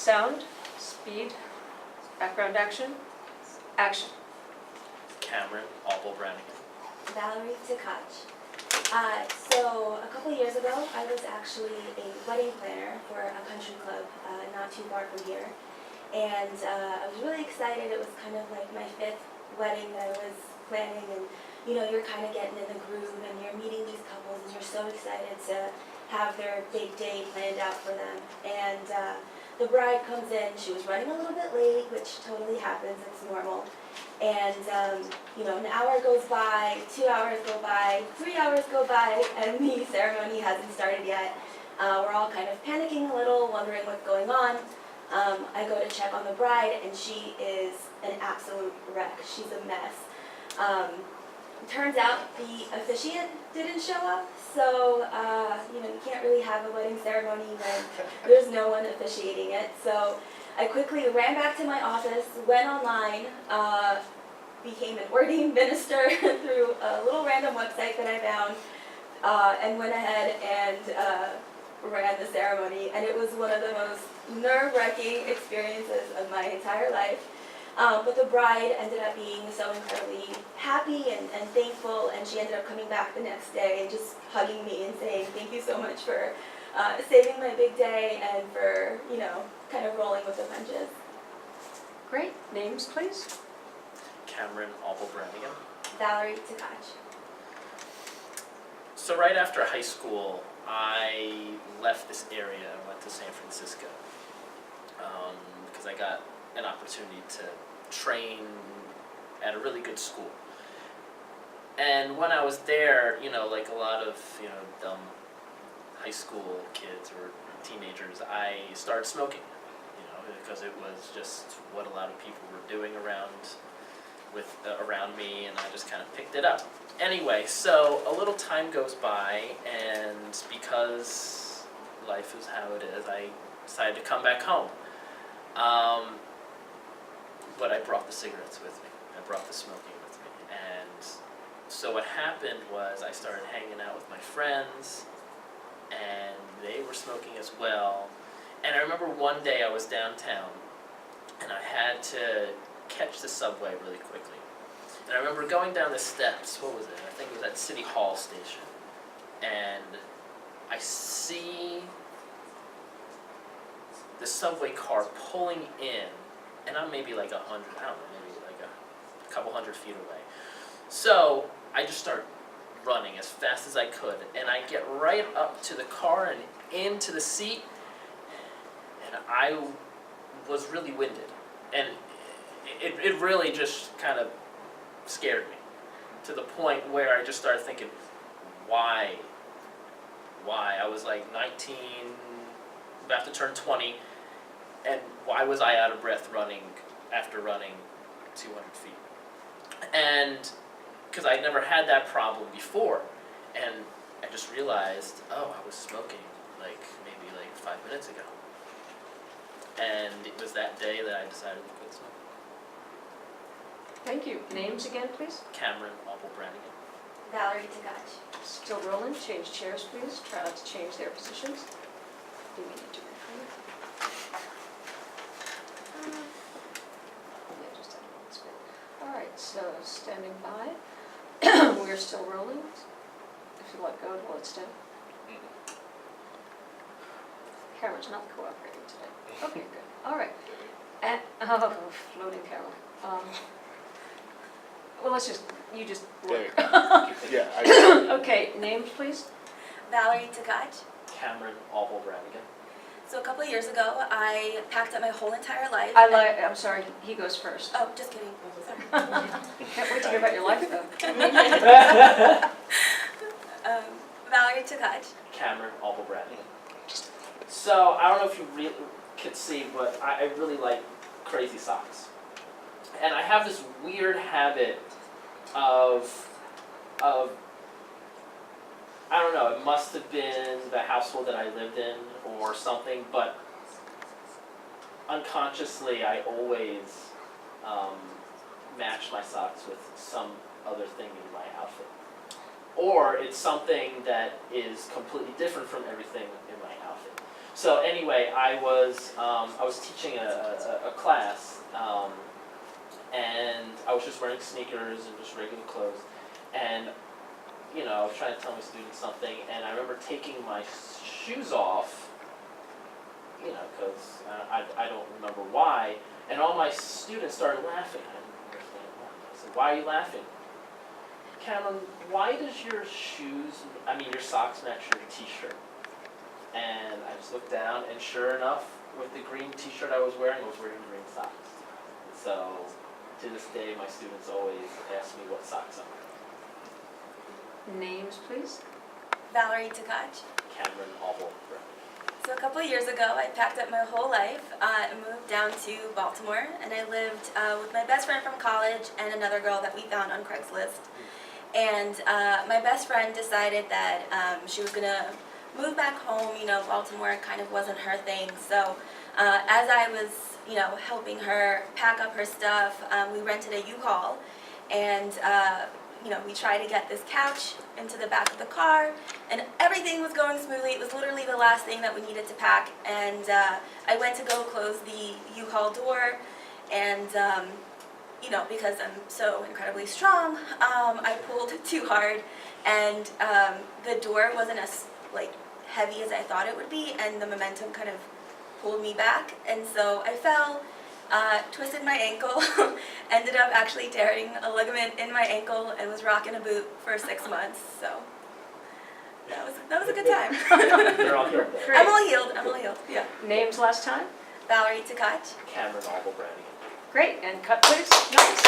sound, speed, background action, action. Cameron Brannigan. Valerie Tkach. So a couple years ago, I was actually a wedding planner for a country club not too far from here. And I was really excited. It was kind of like my 5th wedding that I was planning. And you know, you're kind of getting in the groove and you're meeting these couples and you're so excited to have their big day planned out for them. And the bride comes in. She was running a little bit late, which totally happens. It's normal. And, you know, an hour goes by, 2 hours go by, 3 hours go by, and the ceremony hasn't started yet. We're all kind of panicking a little, wondering what's going on. I go to check on the bride, and she is an absolute wreck. She's a mess. Turns out the officiant didn't show up, so, you know, you can't really have a wedding ceremony when there's no one officiating it. So I quickly ran back to my office, went online, became an ordained minister through a little random website that I found, and went ahead and ran the ceremony. And it was one of the most nerve-wracking experiences of my entire life. But the bride ended up being so incredibly happy and thankful, and she ended up coming back the next day and just hugging me and saying, "Thank you so much for saving my big day and for, you know, kind of rolling with the punches." Great. Names, please. Cameron Brannigan. Valerie Tkach. So right after high school, I left this area and went to San Francisco because I got an opportunity to train at a really good school. And when I was there, you know, like a lot of, you know, dumb high school kids or teenagers, I started smoking, you know, because it was just what a lot of people were doing around me, and I just kind of picked it up. Anyway, so a little time goes by, and because life is how it is, I decided to come back home. But I brought the cigarettes with me. I brought the smoking with me. And so what happened was I started hanging out with my friends, and they were smoking as well. And I remember one day I was downtown, and I had to catch the subway really quickly. And I remember going down the steps, what was it? I think it was at City Hall station. And I see the subway car pulling in, and I'm maybe like 100, I don't know, maybe like a couple hundred feet away. So I just start running as fast as I could, and I get right up to the car and into the seat, and I was really winded. And it really just kind of scared me to the point where I just started thinking, why? I was like 19, about to turn 20, and why was I out of breath running after running 200 feet? And because I'd never had that problem before, and I just realized, oh, I was smoking maybe 5 minutes ago. And it was that day that I decided to quit smoking. Thank you. Names again, please. Cameron Brannigan. Valerie Tkach. Still rolling. Change chairs, please. Try not to change their positions. Do we need to record? Yeah, just that one. That's good. All right, so standing by. We're still rolling. If you let go, will it stay? Camera's not cooperating today. Okay, good. All right. And, floating camera. Well, you just work. Yeah. Okay, names, please. Valerie Tkach. Cameron Brannigan. So a couple of years ago, I packed up my whole entire life. I'm sorry, he goes first. Oh, just kidding. Can't wait to hear about your life, though. Valerie Tkach. Cameron Brannigan. So I don't know if you could see, but I really like crazy socks. And I have this weird habit of I don't know, it must have been the household that I lived in or something, but unconsciously I always match my socks with some other thing in my outfit. Or it's something that is completely different from everything in my outfit. So anyway, I was teaching a class, and I was just wearing sneakers and just regular clothes, and I was trying to tell my students something, and I remember taking my shoes off, because I don't remember why, and all my students started laughing. I didn't understand why. I said, "Why are you laughing?" "Cameron, why does your your socks match your t-shirt?" And I just looked down, and sure enough, with the green t-shirt I was wearing green socks. So, to this day, my students always ask me what socks I'm wearing. Names, please. Valerie Tkach. Cameron Oval. So a couple of years ago, I packed up my whole life and moved down to Baltimore, and I lived with my best friend from college and another girl that we found on Craigslist. And my best friend decided that she was gonna move back home. Baltimore kind of wasn't her thing. So as I was, helping her pack up her stuff, we rented a U-Haul, and we tried to get this couch into the back of the car, and everything was going smoothly. It was literally the last thing that we needed to pack, and I went to go close the U-Haul door, and because I'm so incredibly strong, I pulled too hard, and the door wasn't as heavy as I thought it would be, and the momentum kind of pulled me back, and so I fell, twisted my ankle, ended up actually tearing a ligament in my ankle, and was rocking a boot for 6 months. So that was a good time. They're all here. Great. I'm all healed. Yeah. Names last time? Valerie Tkach. Cameron Oval Browning. Great, and cut please. Nice.